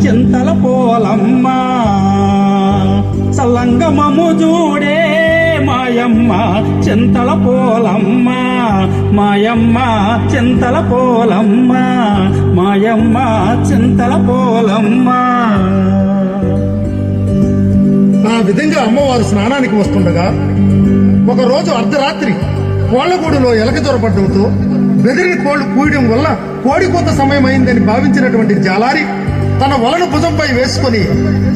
చింతల పోలమ్మ సల్లంగమము చూడే మాయమ్మ చింతల పోలమ్మ మాయమ్మ చింతల పోలమ్మ మాయమ్మ చింతల పోలమ్మ. ఆ విధంగా అమ్మవారు స్నానానికి వస్తుండగా ఒకరోజు అర్ధరాత్రి కోళ్లగూడులో ఎలక దొరపడడంతో బెదిరిన కోళ్లు కూయడం వల్ల కోడికోత సమయం అయిందని భావించినటువంటి జాలారి తన వలను భుజంపై వేసుకుని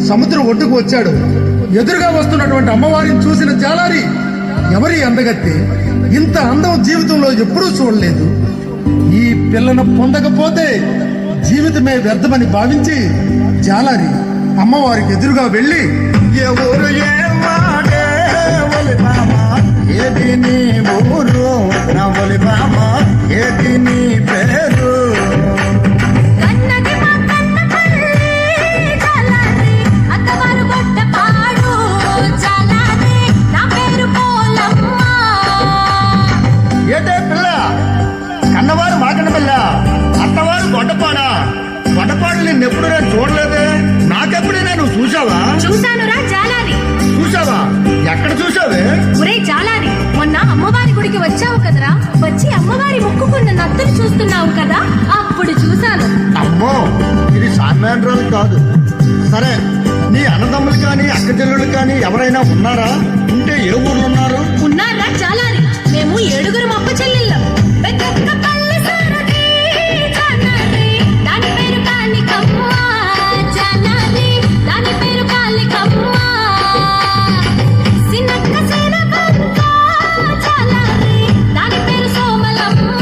సముద్రం ఒడ్డుకు వచ్చాడు. ఎదురుగా వస్తున్నటువంటి అమ్మవారిని చూసిన జాలారి, ఎవరి అందగత్తి, ఇంత అందం జీవితంలో ఎప్పుడూ చూడలేదు, ఈ పిల్లను పొందకపోతే జీవితమే వ్యర్థమని భావించి జాలారి అమ్మవారికి ఎదురుగా వెళ్లి, ఎవరు ఏమాడే ఒలిబామ ఏది నీ ఊరు, నా ఒలిబామ ఏది నీ పేరు, ఏటే పిల్ల కన్నవారు మాకన్న పిల్ల అత్తవారు గొడ్డపాడా, గొడ్డపాడు నిన్నెప్పుడు నేను చూడలేదే, నాకెప్పుడైనా నువ్వు చూసావా? చూశానురా జాలారి. చూసావా? ఎక్కడ చూసావే? ఒరే జాలారి, మొన్న అమ్మవారి గుడికి వచ్చావు కదరా, వచ్చి అమ్మవారి మొక్కుకున్న నత్తులు చూస్తున్నావు కదా, అప్పుడు చూశాను. అమ్మో, ఇది సామాన్యురాలు కాదు. సరే, నీ అన్నదమ్ములు కానీ అక్క చెల్లెళ్ళు కానీ ఎవరైనా ఉన్నారా? ఉంటే ఏ ఊర్లో ఉన్నారు? ఉన్నారా జాలారి, మేము 7 అప్ప చెల్లెళ్ళం. పెద్దక్క పల్లె సారథి జాలారి, దాని పేరు కాళికమ్మ జాలారి, దాని పేరు కాళికమ్మ. సినక్క సినకమ్మ జాలారి, దాని పేరు సోమలమ్మ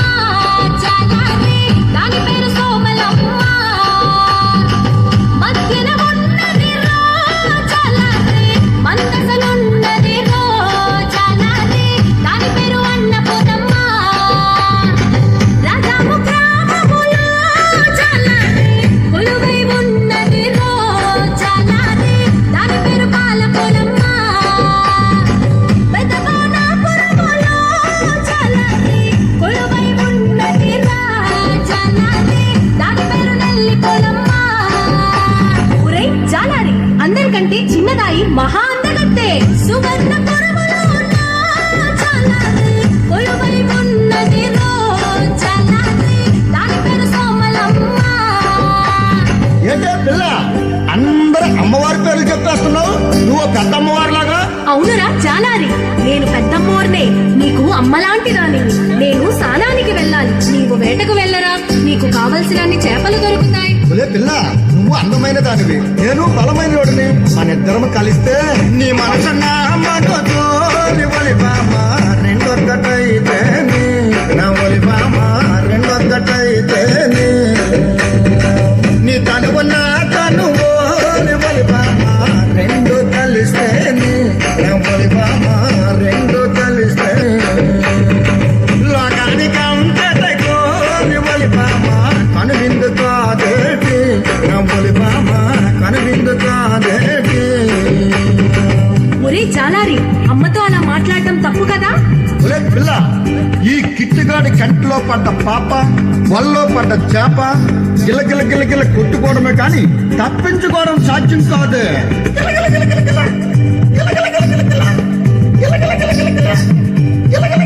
జాలారి, దాని పేరు సోమలమ్మ. మధ్యన ఉన్నది రో జాలారి, మందసలున్నది రో జాలారి, దాని పేరు అన్నపూర్ణమ్మ. రాజాము గ్రామములో జాలారి, కొలువై ఉన్నది రో జాలారి, దాని పేరు పాలపూలమ్మ. పెదవానాపురములో జాలారి, కొలువై ఉన్నది రా జాలారి, దాని పేరు నెల్లిపోలమ్మ. ఊరై జాలారి, అందరికంటే చిన్నదాయి మహా అందగత్తే. సువర్ణపురములో ఉన్న జాలారి, కొలువై ఉన్నది రో జాలారి, దాని పేరు సోమలమ్మ. ఏంటే పిల్ల అందరూ అమ్మవారి పేర్లు చెప్పేస్తున్నావు, నువ్వు పెద్ద అమ్మవారిలాగా. అవునురా జాలారి, నేను పెద్దమ్మోర్నే, నీకు అమ్మలాంటి దానిని. నేను స్నానానికి వెళ్ళాలి, నీవు వేటకు వెళ్ళరా, నీకు కావలసినన్ని చేపలు దొరుకుతాయి. ఒలే పిల్ల, నువ్వు అందమైన దానివి, నేను బలమైన వాడిని. మన ఇద్దరం కలిస్తే నీ మనసు నా మనతో ఒలిబామ రెండొక్కటైతేనే, నా ఒలిబామ రెండొక్కటైతేనే, నీ తనువు నా తనువు ఒలిబామ రెండు కలిస్తేనే, నా ఒలిబామ రెండు కలిస్తేనే, లోకానికి అంతటకు ఒలిబామ కనువిందు కాదేటి, నా ఒలిబామ కనువిందు కాదేటి. ఒరే జాలారి, అమ్మతో అలా మాట్లాడటం తప్పు కదా. ఒలే పిల్ల, ఈ కిట్టుగాడి కంటిలో పడ్డ పాప, వల్లో పడ్డ చేప గిలగిల గిలగిల కొట్టుకోవడమే కానీ తప్పించుకోవడం సాధ్యం కాదు. గిలగిల గిలగిల గిల, గిలగిల గిలగిల గిల, గిలగిల గిలగిల గిల, గిలగిల